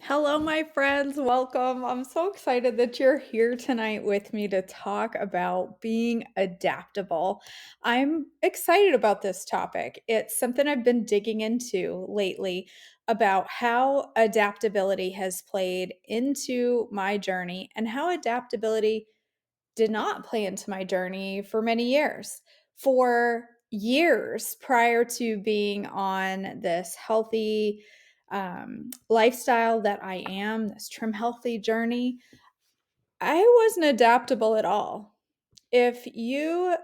Hello, my friends. Welcome. I'm so excited that you're here tonight with me to talk about being adaptable. I'm excited about this topic. It's something I've been digging into lately about how adaptability has played into my journey and how adaptability did not play into my journey for many years. For years prior to being on this healthy lifestyle that I am, this trim healthy journey, I wasn't adaptable at all. If you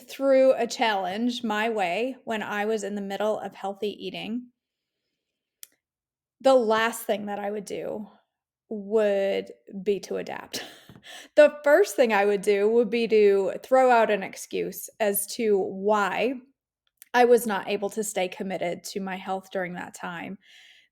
threw a challenge my way when I was in the middle of healthy eating, the last thing that I would do would be to adapt. The first thing I would do would be to throw out an excuse as to why I was not able to stay committed to my health during that time.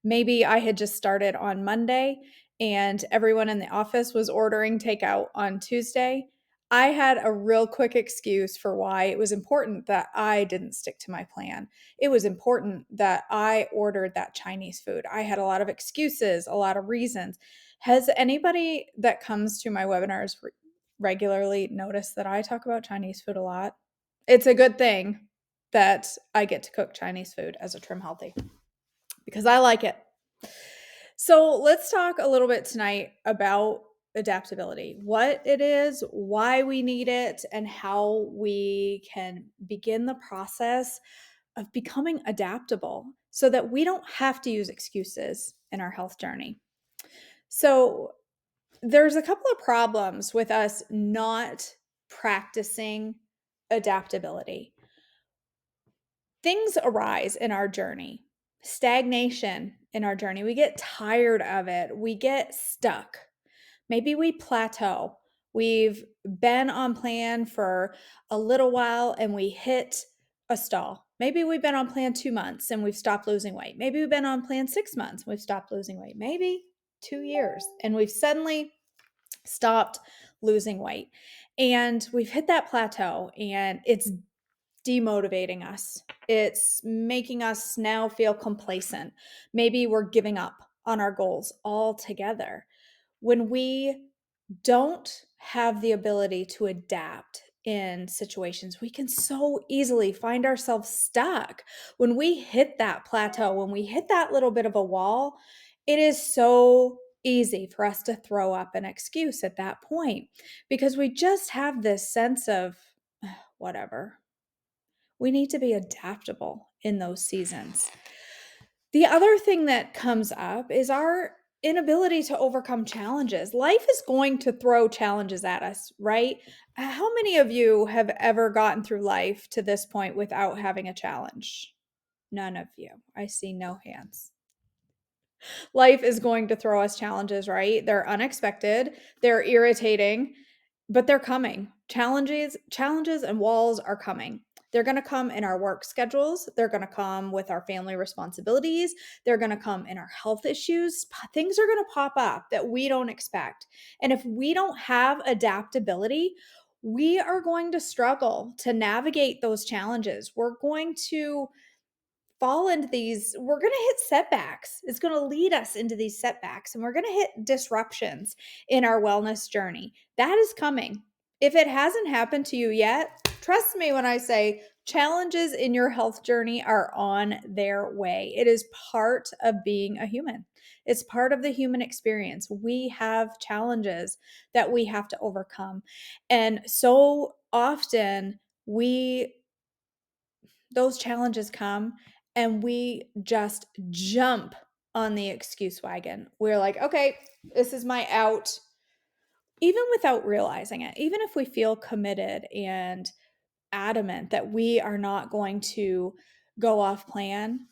Maybe I had just started on Monday and everyone in the office was ordering takeout on Tuesday. I had a real quick excuse for why it was important that I didn't stick to my plan. It was important that I ordered that Chinese food. I had a lot of excuses, a lot of reasons. Has anybody that comes to my webinars regularly noticed that I talk about Chinese food a lot? It's a good thing that I get to cook Chinese food as a trim healthy because I like it. So let's talk a little bit tonight about adaptability, what it is, why we need it, and how we can begin the process of becoming adaptable so that we don't have to use excuses in our health journey. So there's a couple of problems with us not practicing adaptability. Things arise in our journey, stagnation in our journey. We get tired of it, we get stuck. Maybe we plateau. We've been on plan for a little while and we hit a stall. Maybe we've been on plan 2 months and we've stopped losing weight. Maybe we've been on plan 6 months and we've stopped losing weight. Maybe 2 years and we've suddenly stopped losing weight. And we've hit that plateau and it's demotivating us. It's making us now feel complacent. Maybe we're giving up on our goals altogether. When we don't have the ability to adapt in situations, we can so easily find ourselves stuck. When we hit that plateau, when we hit that little bit of a wall, it is so easy for us to throw up an excuse at that point because we just have this sense of whatever. We need to be adaptable in those seasons. The other thing that comes up is our inability to overcome challenges. Life is going to throw challenges at us, right? How many of you have ever gotten through life to this point without having a challenge? None of you. I see no hands. Life is going to throw us challenges, right? They're unexpected, they're irritating, but they're coming. Challenges and walls are coming. They're going to come in our work schedules. They're going to come with our family responsibilities. They're going to come in our health issues. Things are going to pop up that we don't expect. And if we don't have adaptability, we are going to struggle to navigate those challenges. We're going to fall into these, we're going to hit setbacks. It's going to lead us into these setbacks and we're going to hit disruptions in our wellness journey. That is coming. If it hasn't happened to you yet, trust me when I say challenges in your health journey are on their way. It is part of being a human. It's part of the human experience. We have challenges that we have to overcome. And so often those challenges come and we just jump on the excuse wagon. We're like, okay, this is my out, even without realizing it. Even if we feel committed and adamant that we are not going to go off plan,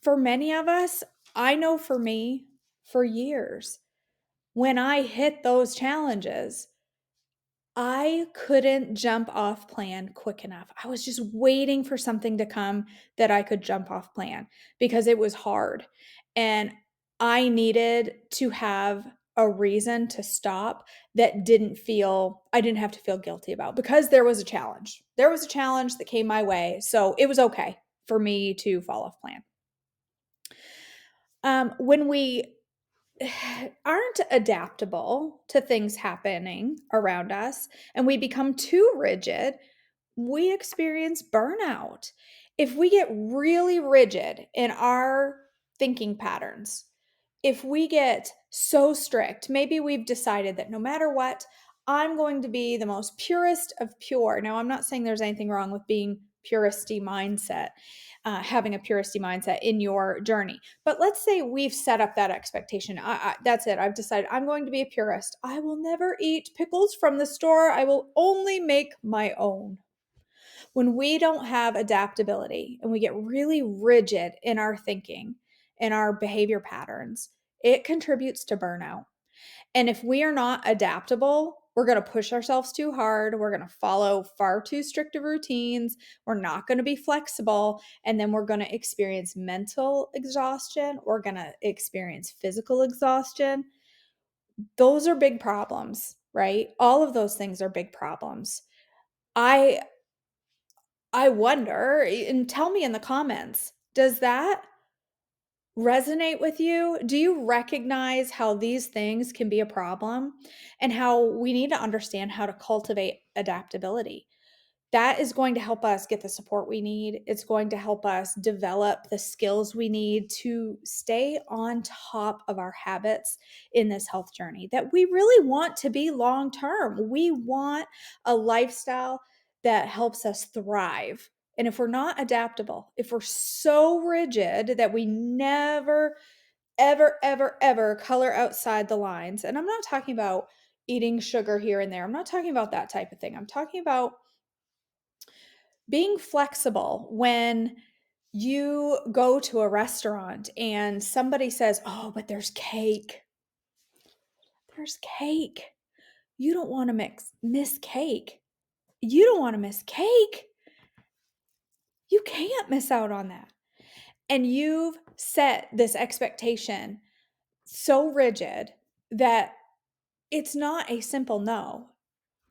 for many of us, I know for me, for years, when I hit those challenges, I couldn't jump off plan quick enough. I was just waiting for something to come that I could jump off plan because it was hard. And I needed to have a reason to stop that I didn't have to feel guilty about because there was a challenge. There was a challenge that came my way. So it was okay for me to fall off plan. When we aren't adaptable to things happening around us and we become too rigid, we experience burnout. If we get really rigid in our thinking patterns, if we get so strict, maybe we've decided that no matter what, I'm going to be the most purest of pure. Now, I'm not saying there's anything wrong with being puristy mindset, having a puristy mindset in your journey. But let's say we've set up that expectation. That's it. I've decided I'm going to be a purist. I will never eat pickles from the store. I will only make my own. When we don't have adaptability and we get really rigid in our thinking and our behavior patterns, it contributes to burnout. And if we are not adaptable, we're going to push ourselves too hard. We're going to follow far too strict of routines. We're not going to be flexible. And then we're going to experience mental exhaustion. We're going to experience physical exhaustion. Those are big problems, right? All of those things are big problems. I I wonder, and tell me in the comments, does that resonate with you? Do you recognize how these things can be a problem and how we need to understand how to cultivate adaptability? That is going to help us get the support we need. It's going to help us develop the skills we need to stay on top of our habits in this health journey that we really want to be long term. We want a lifestyle that helps us thrive. And if we're not adaptable, if we're so rigid that we never, ever, ever, ever color outside the lines, and I'm not talking about eating sugar here and there, I'm not talking about that type of thing. I'm talking about being flexible when you go to a restaurant and somebody says, "Oh, but there's cake." There's cake. You don't want to miss cake. You don't want to miss cake. You can't miss out on that. And you've set this expectation so rigid that it's not a simple no.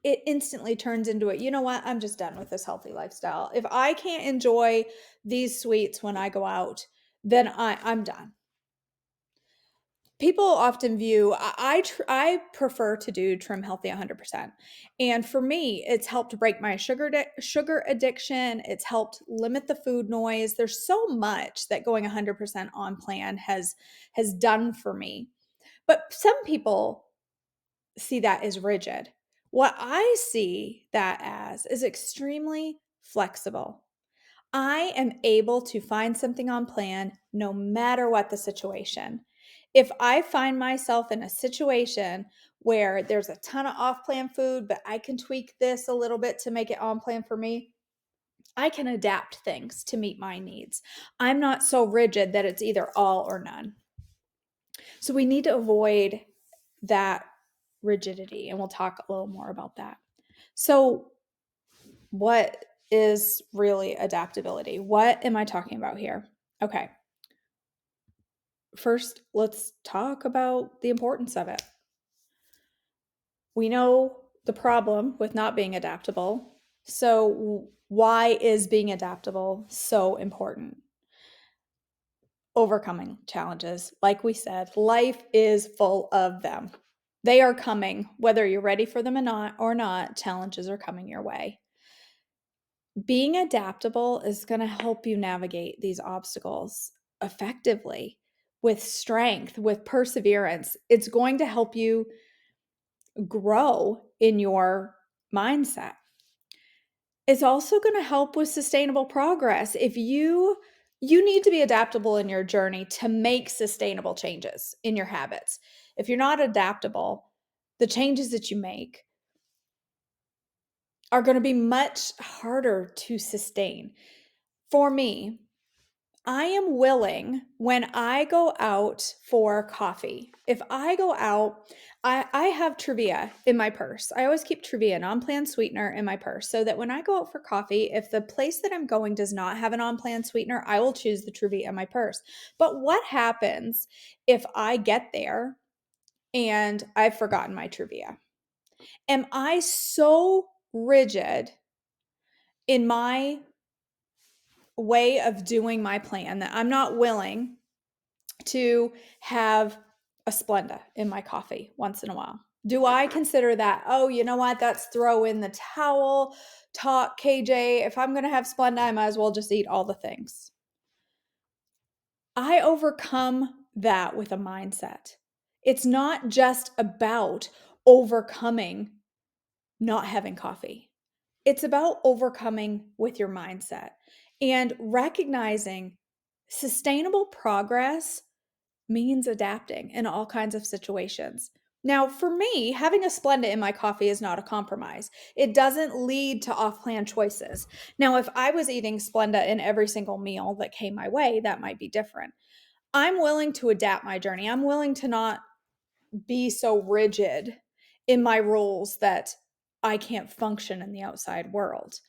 It instantly turns into you know what? I'm just done with this healthy lifestyle. If I can't enjoy these sweets when I go out, then I'm done. People often view I prefer to do trim healthy 100%. And for me, it's helped break my sugar addiction. It's helped limit the food noise. There's so much that going 100% on plan has done for me. But some people see that as rigid. What I see that as is extremely flexible. I am able to find something on plan no matter what the situation. If I find myself in a situation where there's a ton of off plan food, but I can tweak this a little bit to make it on plan for me, I can adapt things to meet my needs. I'm not so rigid that it's either all or none. So we need to avoid that rigidity, and we'll talk a little more about that. So, what is really adaptability? What am I talking about here? Okay. First, let's talk about the importance of it. We know the problem with not being adaptable. So, why is being adaptable so important? Overcoming challenges. Like we said, life is full of them. They are coming, whether you're ready for them or not, challenges are coming your way. Being adaptable is going to help you navigate these obstacles effectively with strength, with perseverance. It's going to help you grow in your mindset. It's also going to help with sustainable progress. If you need to be adaptable in your journey to make sustainable changes in your habits. If you're not adaptable, the changes that you make are going to be much harder to sustain. For me, I am willing when I go out for coffee. If I go out, I have Truvia in my purse. I always keep Truvia, an on-plan sweetener, in my purse so that when I go out for coffee, if the place that I'm going does not have an on-plan sweetener, I will choose the Truvia in my purse. But what happens if I get there and I've forgotten my Truvia? Am I so rigid in my way of doing my plan that I'm not willing to have a Splenda in my coffee once in a while. Do I consider that, oh, you know what? That's throw in the towel talk, KJ. If I'm going to have Splenda, I might as well just eat all the things. I overcome that with a mindset. It's not just about overcoming not having coffee. It's about overcoming with your mindset and recognizing sustainable progress means adapting in all kinds of situations. Now, for me, having a Splenda in my coffee is not a compromise. It doesn't lead to off plan choices. Now, if I was eating Splenda in every single meal that came my way, that might be different. I'm willing to adapt my journey. I'm willing to not be so rigid in my rules that I can't function in the outside world.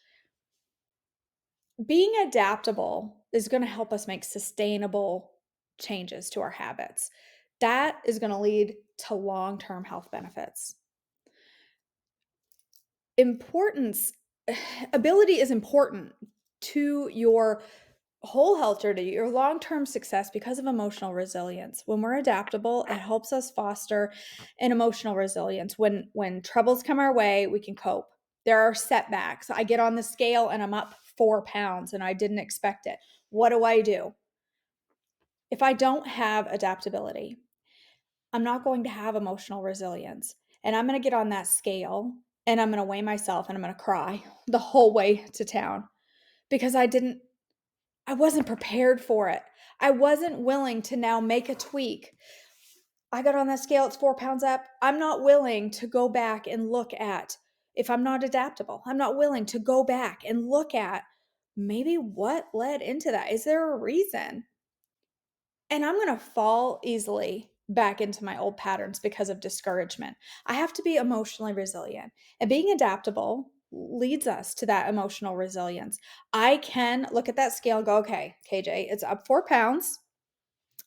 Being adaptable is going to help us make sustainable changes to our habits. That is going to lead to long-term health benefits. Importance, ability is important to your whole health journey, your long-term success because of emotional resilience. When we're adaptable, it helps us foster an emotional resilience. When troubles come our way, we can cope. There are setbacks. I get on the scale and I'm up 4 pounds and I didn't expect it. What do I do? If I don't have adaptability, I'm not going to have emotional resilience. And I'm going to get on that scale and I'm going to weigh myself and I'm going to cry the whole way to town because I wasn't prepared for it. I wasn't willing to now make a tweak. I got on that scale, it's 4 pounds up. I'm not willing to go back and look at if I'm not adaptable. I'm not willing to go back and look at maybe what led into that. Is there a reason? And I'm going to fall easily back into my old patterns because of discouragement. I have to be emotionally resilient. And being adaptable leads us to that emotional resilience. I can look at that scale and go, okay, KJ, it's up 4 pounds.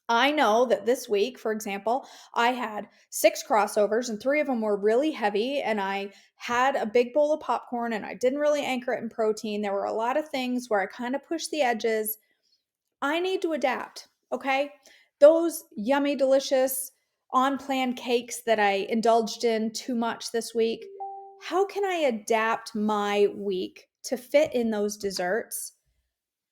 I know that this week, for example, I had 6 crossovers and 3 of them were really heavy. And I had a big bowl of popcorn and I didn't really anchor it in protein. There were a lot of things where I kind of pushed the edges. I need to adapt, okay? Those yummy, delicious, on plan cakes that I indulged in too much this week, how can I adapt my week to fit in those desserts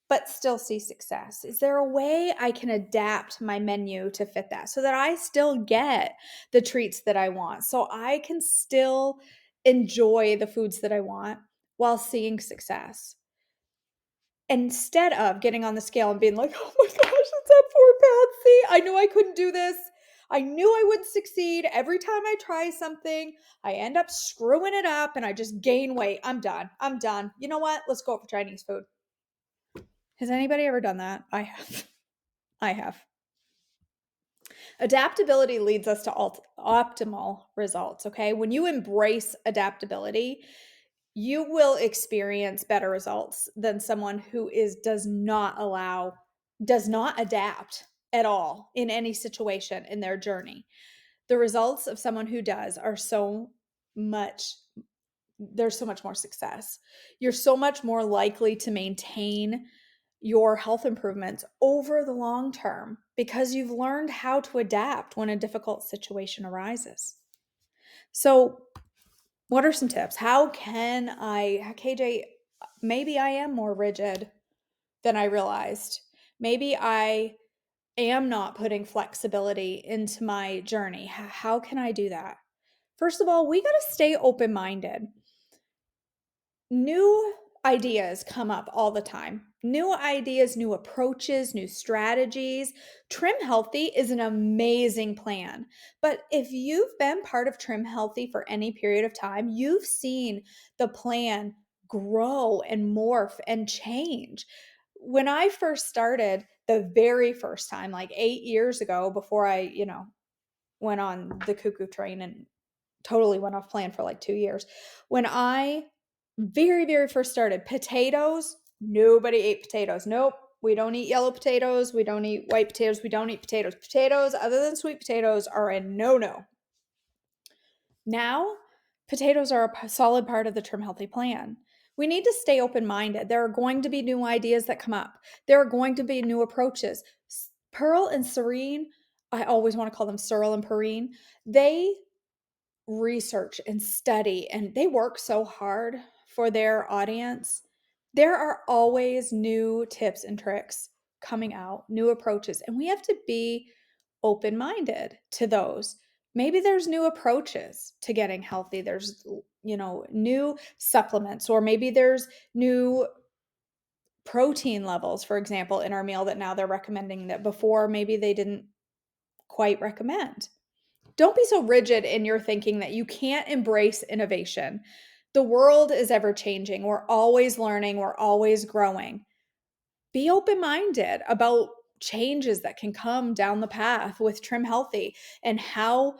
but still see success? Is there a way I can adapt my menu to fit that so that I still get the treats that I want, so I can still enjoy the foods that I want while seeing success? Instead of getting on the scale and being like, oh my gosh, it's at 4 pounds. See, I knew I couldn't do this. I knew I wouldn't succeed. Every time I try something, I end up screwing it up and I just gain weight. I'm done. I'm done. You know what? Let's go out for Chinese food. Has anybody ever done that? I have. I have. Adaptability leads us to optimal results, okay? When you embrace adaptability, you will experience better results than someone who does not adapt at all in any situation in their journey. The results of someone who does are much there's so much more success. You're so much more likely to maintain your health improvements over the long term because you've learned how to adapt when a difficult situation arises. So, what are some tips? How can KJ, maybe I am more rigid than I realized. Maybe I am not putting flexibility into my journey. How can I do that? First of all, we got to stay open minded. New ideas come up all the time. New ideas, new approaches, new strategies. Trim Healthy is an amazing plan. But if you've been part of Trim Healthy for any period of time, you've seen the plan grow and morph and change. When I first started, the very first time, like 8 years ago, before I, went on the cuckoo train and totally went off plan for like 2 years, when I very, very first started, potatoes, nobody ate potatoes. Nope. We don't eat yellow potatoes. We don't eat white potatoes. We don't eat potatoes. Potatoes, other than sweet potatoes, are a no-no. Now, potatoes are a solid part of the Trim Healthy plan. We need to stay open-minded. There are going to be new ideas that come up. There are going to be new approaches. Pearl and Serene I always want to call them Searle and Perrine. They research and study and they work so hard for their audience. There are always new tips and tricks coming out, new approaches, and we have to be open minded to those. Maybe there's new approaches to getting healthy. There's, new supplements, or maybe there's new protein levels, for example, in our meal that now they're recommending that before maybe they didn't quite recommend. Don't be so rigid in your thinking that you can't embrace innovation. The world is ever changing. We're always learning, we're always growing. Be open minded about changes that can come down the path with Trim Healthy and how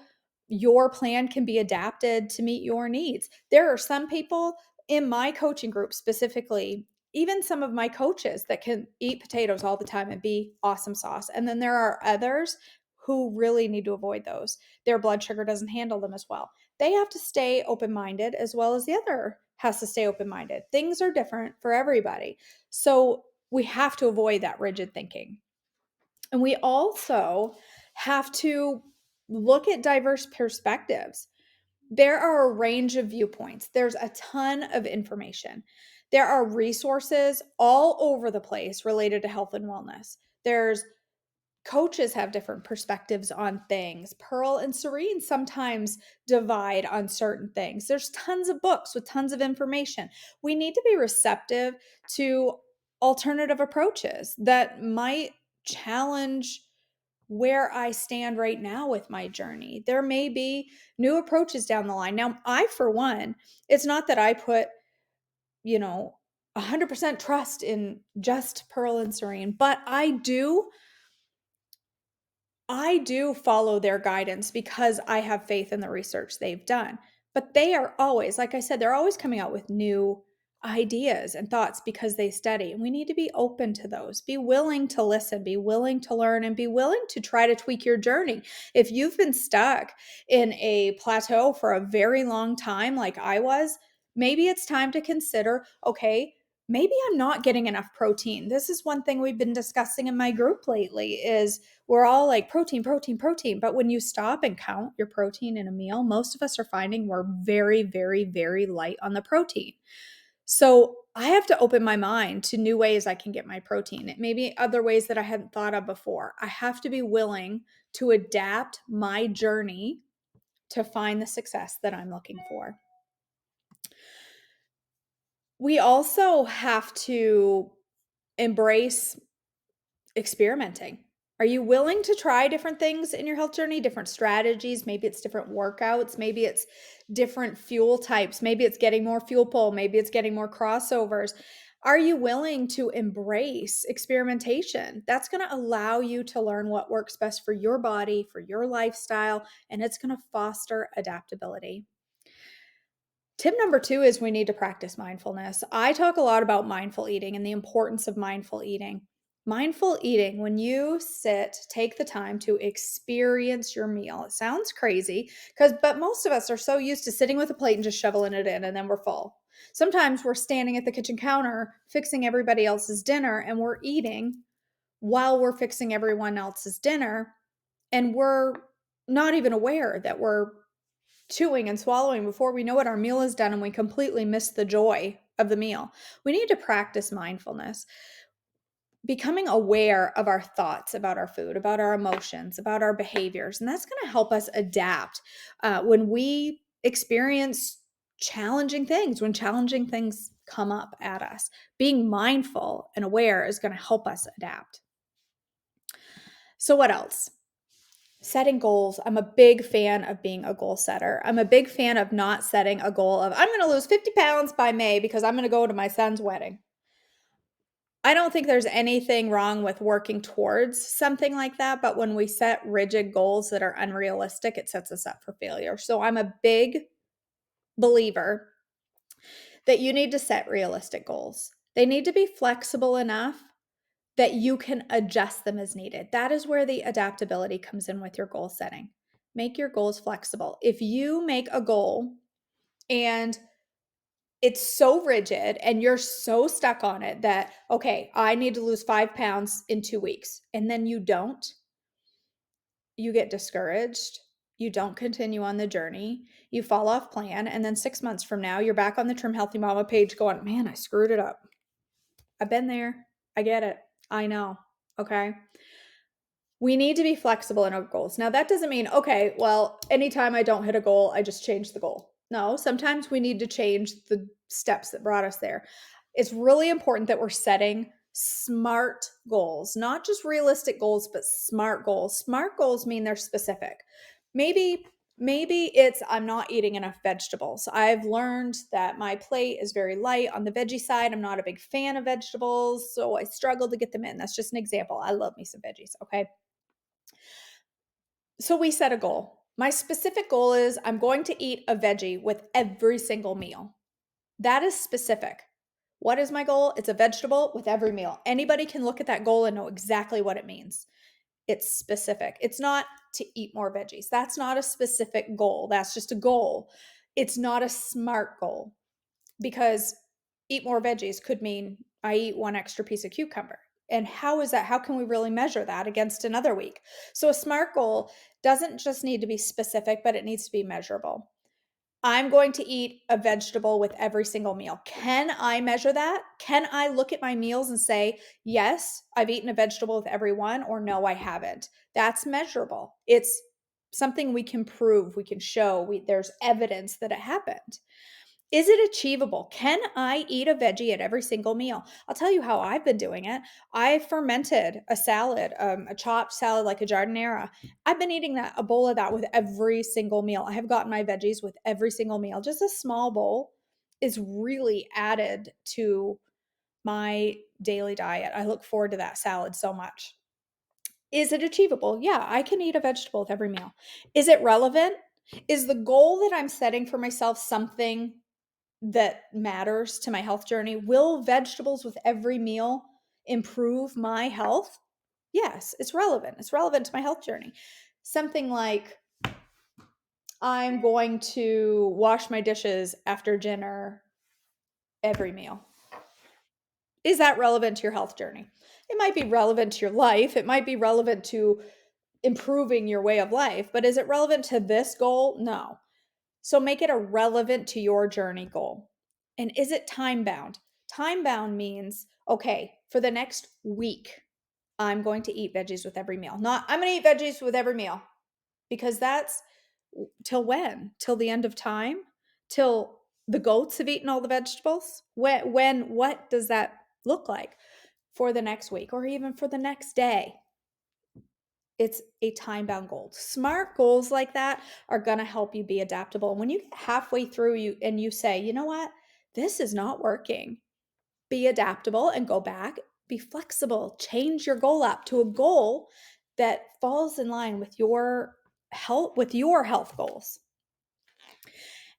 your plan can be adapted to meet your needs. There are some people in my coaching group specifically, even some of my coaches, that can eat potatoes all the time and be awesome sauce. And then there are others who really need to avoid those. Their blood sugar doesn't handle them as well. They have to stay open minded as well as the other has to stay open minded. Things are different for everybody. So we have to avoid that rigid thinking. And we also have to look at diverse perspectives. There are a range of viewpoints, there's a ton of information. There are resources all over the place related to health and wellness. There's coaches have different perspectives on things. Pearl and Serene sometimes divide on certain things. There's tons of books with tons of information. We need to be receptive to alternative approaches that might challenge where I stand right now with my journey. There may be new approaches down the line. Now, I, for one, it's not that I put, you know, 100% trust in just Pearl and Serene, but I do follow their guidance because I have faith in the research they've done. But they are always, like I said, they're always coming out with new ideas and thoughts because they study. And we need to be open to those. Be willing to listen, be willing to learn, and be willing to try to tweak your journey. If you've been stuck in a plateau for a very long time, like I was, maybe it's time to consider, okay, maybe I'm not getting enough protein. This is one thing we've been discussing in my group lately is we're all like protein, protein, protein. But when you stop and count your protein in a meal, most of us are finding we're very, very, very light on the protein. So I have to open my mind to new ways I can get my protein. It may be other ways that I hadn't thought of before. I have to be willing to adapt my journey to find the success that I'm looking for. We also have to embrace experimenting. Are you willing to try different things in your health journey, different strategies? Maybe it's different workouts, maybe it's different fuel types, maybe it's getting more fuel pull, maybe it's getting more crossovers. Are you willing to embrace experimentation? That's going to allow you to learn what works best for your body, for your lifestyle, and it's going to foster adaptability. Tip number 2 is we need to practice mindfulness. I talk a lot about mindful eating and the importance of mindful eating. Mindful eating, when you take the time to experience your meal. It sounds crazy but most of us are so used to sitting with a plate and just shoveling it in and then we're full. Sometimes we're standing at the kitchen counter fixing everybody else's dinner and we're eating while we're fixing everyone else's dinner and we're not even aware that we're chewing and swallowing before we know it, our meal is done and we completely miss the joy of the meal. We need to practice mindfulness, becoming aware of our thoughts about our food, about our emotions, about our behaviors. And that's going to help us adapt when we experience challenging things, when challenging things come up at us. Being mindful and aware is going to help us adapt. So, what else? Setting goals. I'm a big fan of being a goal setter. I'm a big fan of not setting a goal of, I'm going to lose 50 pounds by May because I'm going to go to my son's wedding. I don't think there's anything wrong with working towards something like that, but when we set rigid goals that are unrealistic, it sets us up for failure. So I'm a big believer that you need to set realistic goals. They need to be flexible enough that you can adjust them as needed. That is where the adaptability comes in with your goal setting. Make your goals flexible. If you make a goal and it's so rigid and you're so stuck on it that, okay, I need to lose 5 pounds in 2 weeks, and then you don't, you get discouraged, you don't continue on the journey, you fall off plan, and then 6 months from now, you're back on the Trim Healthy Mama page going, man, I screwed it up. I've been there. I get it. I know. Okay. We need to be flexible in our goals. Now, that doesn't mean, okay, well, anytime I don't hit a goal, I just change the goal. No, sometimes we need to change the steps that brought us there. It's really important that we're setting smart goals, not just realistic goals, but smart goals. Smart goals mean they're specific. Maybe it's I'm not eating enough vegetables. I've learned that my plate is very light on the veggie side. I'm not a big fan of vegetables, so I struggle to get them in. That's just an example. I love me some veggies, okay? So we set a goal. My specific goal is I'm going to eat a veggie with every single meal. That is specific. What is my goal? It's a vegetable with every meal. Anybody can look at that goal and know exactly what it means. It's specific. It's not to eat more veggies. That's not a specific goal. That's just a goal. It's not a smart goal because eat more veggies could mean I eat one extra piece of cucumber. And how is that? How can we really measure that against another week? So a SMART goal doesn't just need to be specific, but it needs to be measurable. I'm going to eat a vegetable with every single meal. Can I measure that? Can I look at my meals and say, yes, I've eaten a vegetable with every one, or no, I haven't? That's measurable. It's something we can prove, we can show, there's evidence that it happened. Is it achievable? Can I eat a veggie at every single meal? I'll tell you how I've been doing it. I fermented a salad, a chopped salad like a jardinera. I've been eating a bowl of that with every single meal. I have gotten my veggies with every single meal. Just a small bowl is really added to my daily diet. I look forward to that salad so much. Is it achievable? Yeah, I can eat a vegetable with every meal. Is it relevant? Is the goal that I'm setting for myself something that matters to my health journey? Will vegetables with every meal improve my health? Yes, it's relevant. It's relevant to my health journey. Something like I'm going to wash my dishes after dinner every meal. Is that relevant to your health journey? It might be relevant to your life. It might be relevant to improving your way of life, but is it relevant to this goal? No. So make it a relevant to your journey goal. And is it time bound? Time bound means, okay, for the next week, I'm going to eat veggies with every meal. Not, I'm going to eat veggies with every meal, because that's till when? Till the end of time? Till the goats have eaten all the vegetables? What does that look like for the next week or even for the next day? It's a time bound goal. Smart goals like that are going to help you be adaptable. And when you get halfway through you say, you know what, this is not working, be adaptable and go back, be flexible, change your goal up to a goal that falls in line with your health goals.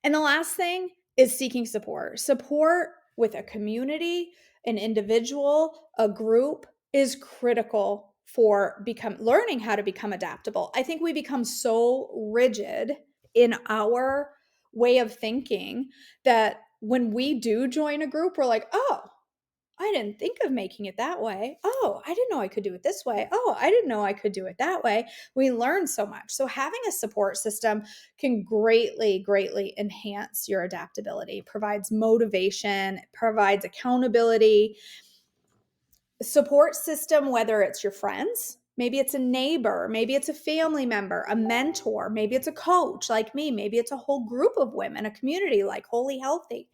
And the last thing is seeking support. Support with a community, an individual, a group is critical for learning how to become adaptable. I think we become so rigid in our way of thinking that when we do join a group, we're like, oh, I didn't think of making it that way. Oh, I didn't know I could do it this way. Oh, I didn't know I could do it that way. We learn so much. So having a support system can greatly, greatly enhance your adaptability, provides motivation, provides accountability. Support system, whether it's your friends, maybe it's a neighbor, maybe it's a family member, a mentor, maybe it's a coach like me, maybe it's a whole group of women, a community like Wholly Healthy.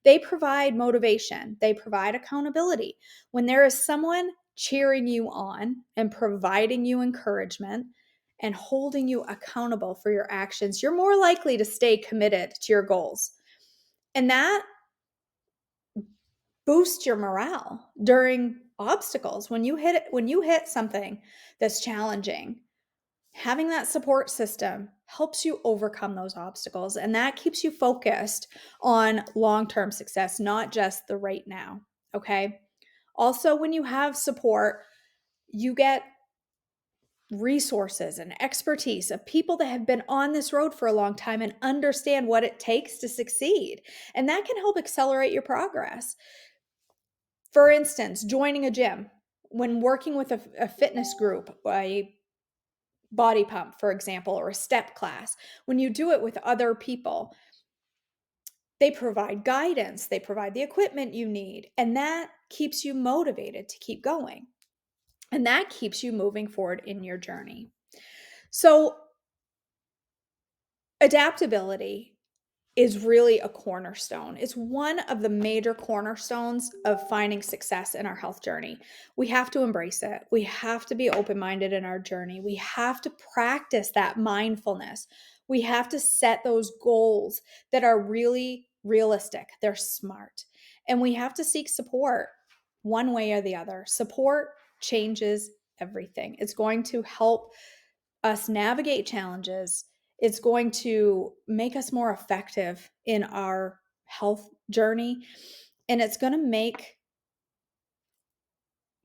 They provide motivation, they provide accountability. When there is someone cheering you on and providing you encouragement and holding you accountable for your actions, you're more likely to stay committed to your goals. And that boosts your morale during obstacles. When you hit something that's challenging, having that support system helps you overcome those obstacles, and that keeps you focused on long-term success, not just the right now. Okay. Also, when you have support, you get resources and expertise of people that have been on this road for a long time and understand what it takes to succeed. And that can help accelerate your progress. For instance, joining a gym. When working with a fitness group, body pump, for example, or a step class. When you do it with other people, they provide guidance, they provide the equipment you need, and that keeps you motivated to keep going. And that keeps you moving forward in your journey. So, adaptability is really a cornerstone. It's one of the major cornerstones of finding success in our health journey. We have to embrace it. We have to be open-minded in our journey. We have to practice that mindfulness. We have to set those goals that are really realistic. They're smart. And we have to seek support one way or the other. Support changes everything. It's going to help us navigate challenges. It's going to make us more effective in our health journey. And it's going to make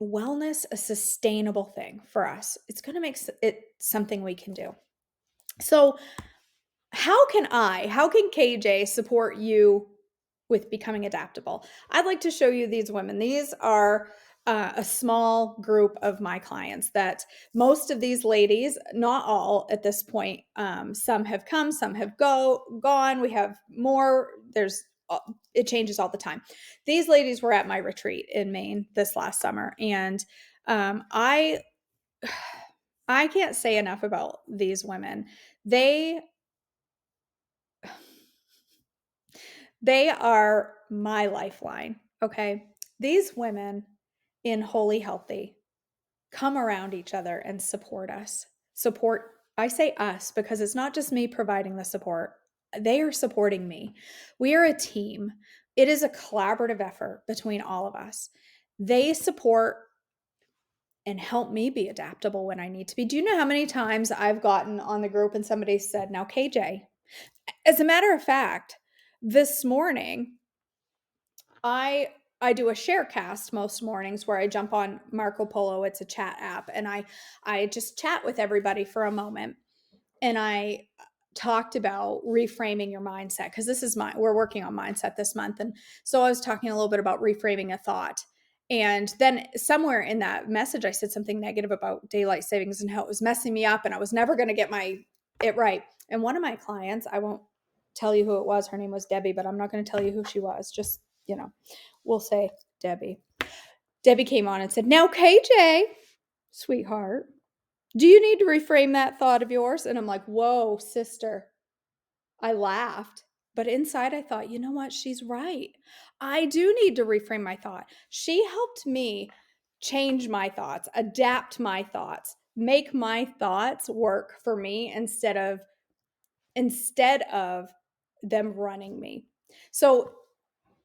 wellness a sustainable thing for us. It's going to make it something we can do. So, how can KJ support you with becoming adaptable? I'd like to show you these women. These are a small group of my clients that most of these ladies, not all at this point, some have come, some have gone. We have more. It changes all the time. These ladies were at my retreat in Maine this last summer, and I can't say enough about these women. They are my lifeline, okay? These women in Wholly Healthy come around each other and support us. I say us because it's not just me providing the support. They are supporting me. We are a team. It is a collaborative effort between all of us. They support and help me be adaptable when I need to be. Do you know how many times I've gotten on the group and somebody said, "Now, KJ," as a matter of fact, this morning, I do a share cast most mornings where I jump on Marco Polo. It's a chat app, and I just chat with everybody for a moment. And I talked about reframing your mindset, because we're working on mindset this month. And so I was talking a little bit about reframing a thought. And then somewhere in that message, I said something negative about daylight savings and how it was messing me up and I was never going to get it right. And one of my clients, I won't tell you who it was. Her name was Debbie, but I'm not going to tell you who she was. Just, we'll say Debbie. Debbie came on and said, "Now, KJ, sweetheart, do you need to reframe that thought of yours?" And I'm like, "Whoa, sister." I laughed, but inside I thought, you know what? She's right. I do need to reframe my thought. She helped me change my thoughts, adapt my thoughts, make my thoughts work for me instead of them running me. So,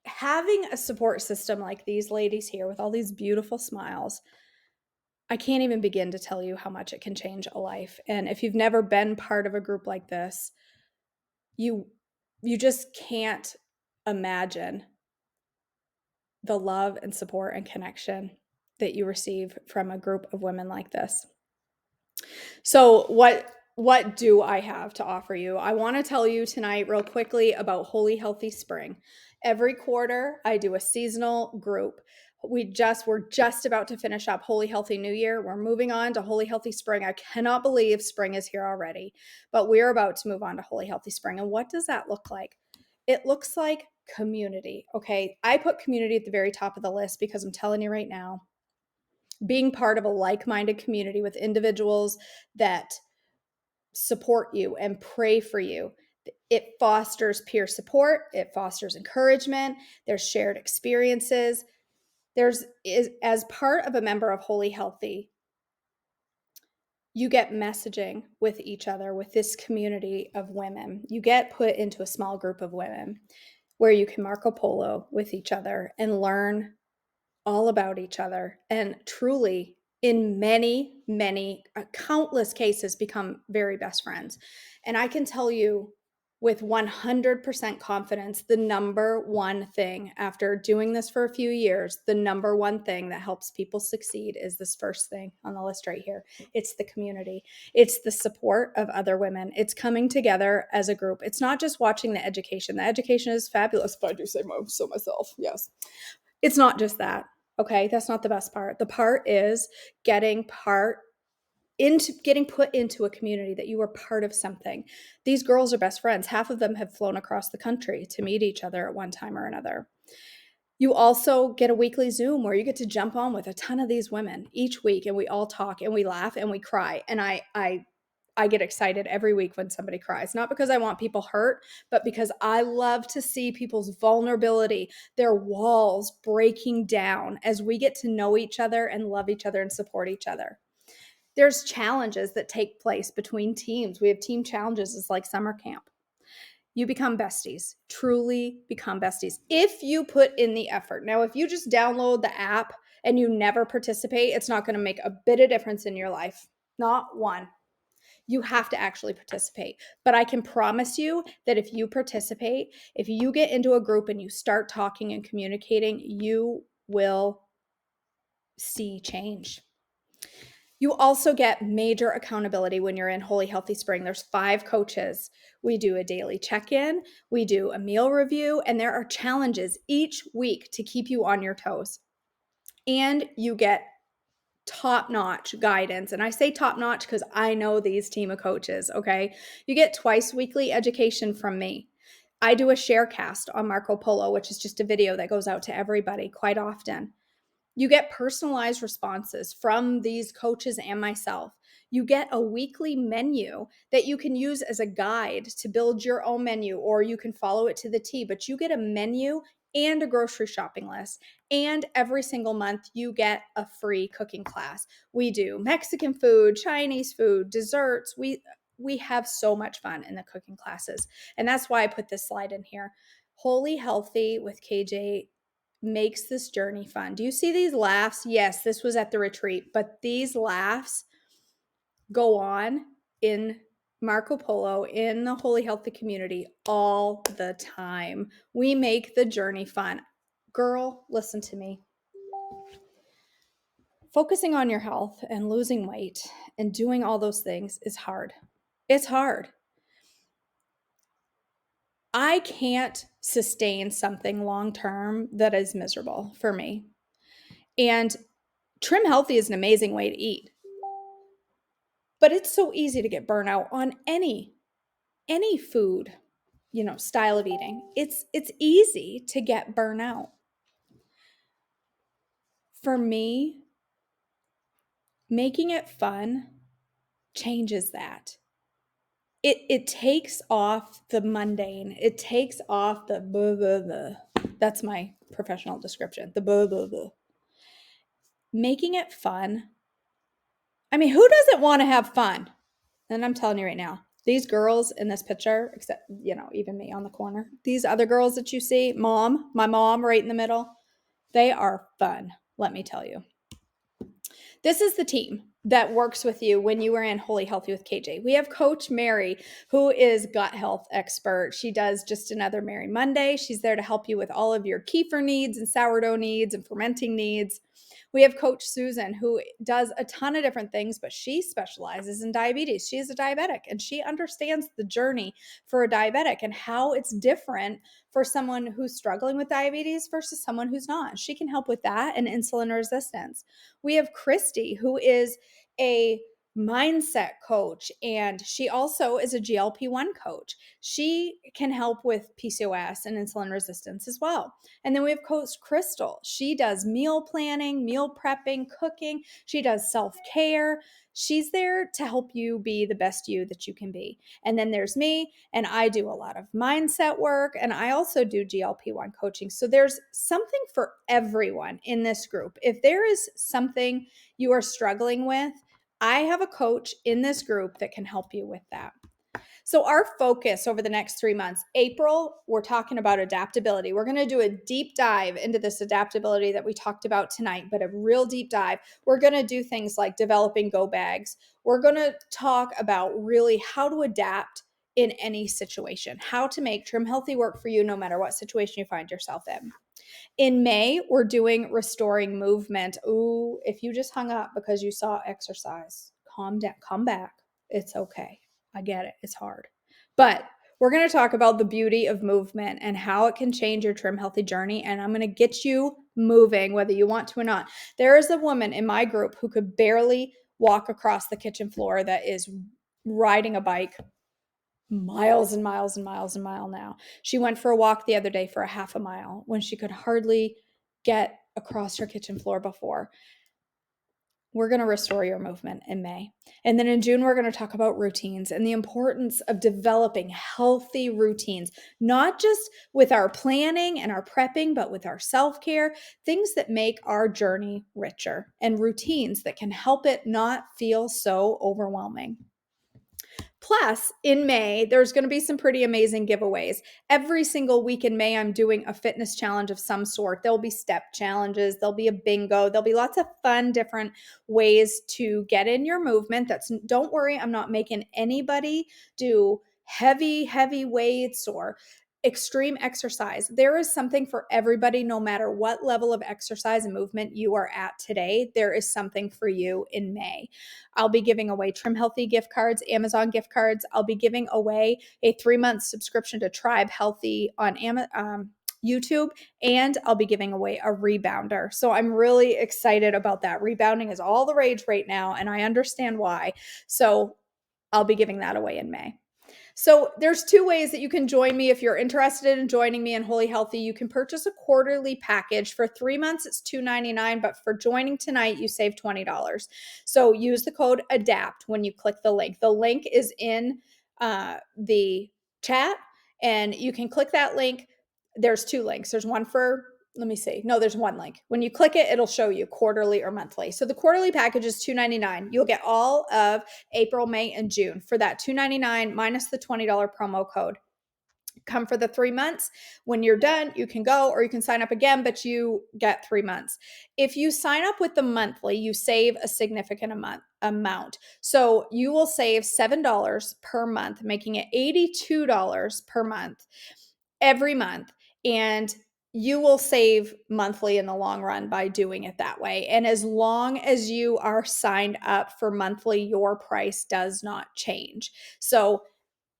having a support system like these ladies here with all these beautiful smiles, I can't even begin to tell you how much it can change a life. And if you've never been part of a group like this, you just can't imagine the love and support and connection that you receive from a group of women like this. So what do I have to offer you? I want to tell you tonight real quickly about Wholly Healthy Spring. Every quarter, I do a seasonal group. We're just about to finish up Wholly Healthy New Year. We're moving on to Wholly Healthy Spring. I cannot believe spring is here already, but we're about to move on to Wholly Healthy Spring. And what does that look like? It looks like community. Okay. I put community at the very top of the list because I'm telling you right now, being part of a like-minded community with individuals that support you and pray for you, it fosters peer support, it fosters encouragement, there's shared experiences. As part of a member of Wholly Healthy, you get messaging with each other, with this community of women. You get put into a small group of women where you can Marco Polo with each other and learn all about each other, and truly, in many countless cases, become very best friends. And I can tell you with 100% confidence, the number one thing, after doing this for a few years, the number one thing that helps people succeed is this first thing on the list right here. It's the community. It's the support of other women. It's coming together as a group. It's not just watching the education. The education is fabulous, if I do say so myself. Yes. It's not just that. Okay, that's not the best part. The part is getting part into getting put into a community, that you are part of something. These girls are best friends. Half of them have flown across the country to meet each other at one time or another. You also get a weekly Zoom where you get to jump on with a ton of these women each week, and we all talk and we laugh and we cry. And I get excited every week when somebody cries, not because I want people hurt, but because I love to see people's vulnerability, their walls breaking down as we get to know each other and love each other and support each other. There's challenges that take place between teams. We have team challenges. It's like summer camp. You become besties, truly become besties, if you put in the effort. Now, if you just download the app and you never participate, it's not going to make a bit of difference in your life. Not one. You have to actually participate. But I can promise you that if you participate, if you get into a group and you start talking and communicating, you will see change. You also get major accountability when you're in Holy Healthy Spring. There's 5 coaches. We do a daily check-in, we do a meal review, and there are challenges each week to keep you on your toes. And you get top-notch guidance. And I say top-notch because I know these team of coaches, okay? You get twice weekly education from me. I do a sharecast on Marco Polo, which is just a video that goes out to everybody quite often. You get personalized responses from these coaches and myself. You get a weekly menu that you can use as a guide to build your own menu, or you can follow it to the T, but you get a menu and a grocery shopping list. And every single month you get a free cooking class. We do Mexican food, Chinese food, desserts. We have so much fun in the cooking classes. And that's why I put this slide in here. Holy Healthy with KJ makes this journey fun. Do you see these laughs? Yes, this was at the retreat, but these laughs go on in Marco Polo, in the Holy Healthy community all the time. We make the journey fun. Girl, listen to me. Focusing on your health and losing weight and doing all those things is hard. It's hard. I can't sustain something long term that is miserable for me. And Trim Healthy is an amazing way to eat. But it's so easy to get burnout on any food, style of eating. It's easy to get burnout. For me, making it fun changes that. It takes off the mundane. It takes off the blah, blah, blah. That's my professional description. The blah, blah, blah. Making it fun. I mean, who doesn't want to have fun? And I'm telling you right now, these girls in this picture, except, even me on the corner, these other girls that you see, my mom right in the middle, they are fun, let me tell you. This is the team that works with you when you are in Holy Healthy with KJ. We have Coach Mary, who is gut health expert. She does just another Mary Monday. She's there to help you with all of your kefir needs and sourdough needs and fermenting needs. We have Coach Susan, who does a ton of different things, but she specializes in diabetes. She is a diabetic, and she understands the journey for a diabetic and how it's different for someone who's struggling with diabetes versus someone who's not. She can help with that and insulin resistance. We have Christy, who is a mindset coach, and she also is a GLP-1 coach. She can help with PCOS and insulin resistance as well. And then we have Coach Crystal. She does meal planning, meal prepping, cooking. She does self-care. She's there to help you be the best you that you can be. And then there's me, and I do a lot of mindset work, and I also do GLP-1 coaching. So there's something for everyone in this group. If there is something you are struggling with, I have a coach in this group that can help you with that. So our focus over the next 3 months, April, we're talking about adaptability. We're going to do a deep dive into this adaptability that we talked about tonight, but a real deep dive. We're going to do things like developing go bags. We're going to talk about really how to adapt in any situation, how to make Trim Healthy work for you no matter what situation you find yourself in. In May, we're doing restoring movement. Ooh, if you just hung up because you saw exercise, calm down, come back. It's okay. I get it. It's hard. But we're going to talk about the beauty of movement and how it can change your Trim Healthy journey. And I'm going to get you moving, whether you want to or not. There is a woman in my group who could barely walk across the kitchen floor that is riding a bike miles and miles and miles and mile now. She went for a walk the other day for a half a mile when she could hardly get across her kitchen floor before. We're going to restore your movement in May. And then in June, we're going to talk about routines and the importance of developing healthy routines, not just with our planning and our prepping, but with our self-care, things that make our journey richer, and routines that can help it not feel so overwhelming. Plus, in May, there's going to be some pretty amazing giveaways. Every single week in May, I'm doing a fitness challenge of some sort. There'll be step challenges, there'll be a bingo, there'll be lots of fun, different ways to get in your movement. Don't worry, I'm not making anybody do heavy weights or extreme exercise. There is something for everybody, no matter what level of exercise and movement you are at today. There is something for you in May. I'll be giving away Trim Healthy gift cards, Amazon gift cards. I'll be giving away a 3-month subscription to Tribe Healthy on YouTube, and I'll be giving away a rebounder. So I'm really excited about that. Rebounding is all the rage right now, and I understand why. So I'll be giving that away in May. So there's 2 ways that you can join me. If you're interested in joining me in Holy Healthy, you can purchase a quarterly package. For 3 months, it's $2.99, but for joining tonight, you save $20. So use the code ADAPT when you click the link. The link is in the chat, and you can click that link. There's 2 links. There's one for, let me see. No, there's 1 link. When you click it, it'll show you quarterly or monthly. So the quarterly package is $2.99. You'll get all of April, May, and June for that $2.99 minus the $20 promo code. Come for the 3 months. When you're done, you can go, or you can sign up again, but you get 3 months. If you sign up with the monthly, you save a significant amount. So you will save $7 per month, making it $82 per month every month. And you will save monthly in the long run by doing it that way. And as long as you are signed up for monthly, your price does not change. So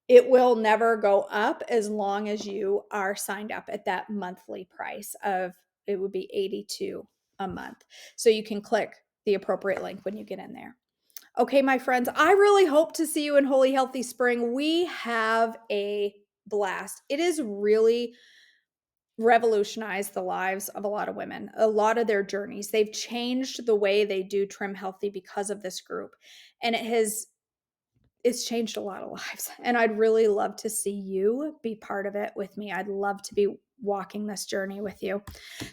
it will never go up as long as you are signed up at that monthly price of, it would be $82 a month. So you can click the appropriate link when you get in there. Okay, my friends, I really hope to see you in Holy Healthy Spring. We have a blast. It is really revolutionized the lives of a lot of women, a lot of their journeys. They've changed the way they do Trim Healthy because of this group. And it's changed a lot of lives. And I'd really love to see you be part of it with me. I'd love to be walking this journey with you.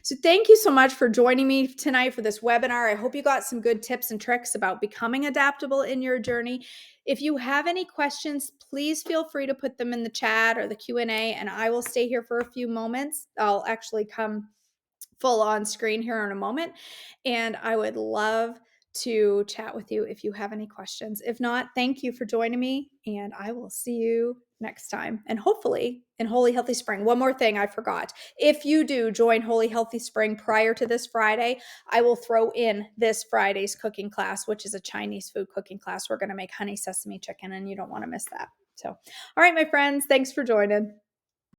So thank you so much for joining me tonight for this webinar. I hope you got some good tips and tricks about becoming adaptable in your journey. If you have any questions, please feel free to put them in the chat or the Q&A, and I will stay here for a few moments. I'll actually come full on screen here in a moment, and I would love to chat with you if you have any questions. If not, thank you for joining me, and I will see you next time, and hopefully in Holy Healthy Spring. One more thing I forgot. If you do join Holy Healthy Spring prior to this Friday, I will throw in this Friday's cooking class, which is a Chinese food cooking class. We're going to make honey sesame chicken, and you don't want to miss that. So, all right, my friends, thanks for joining.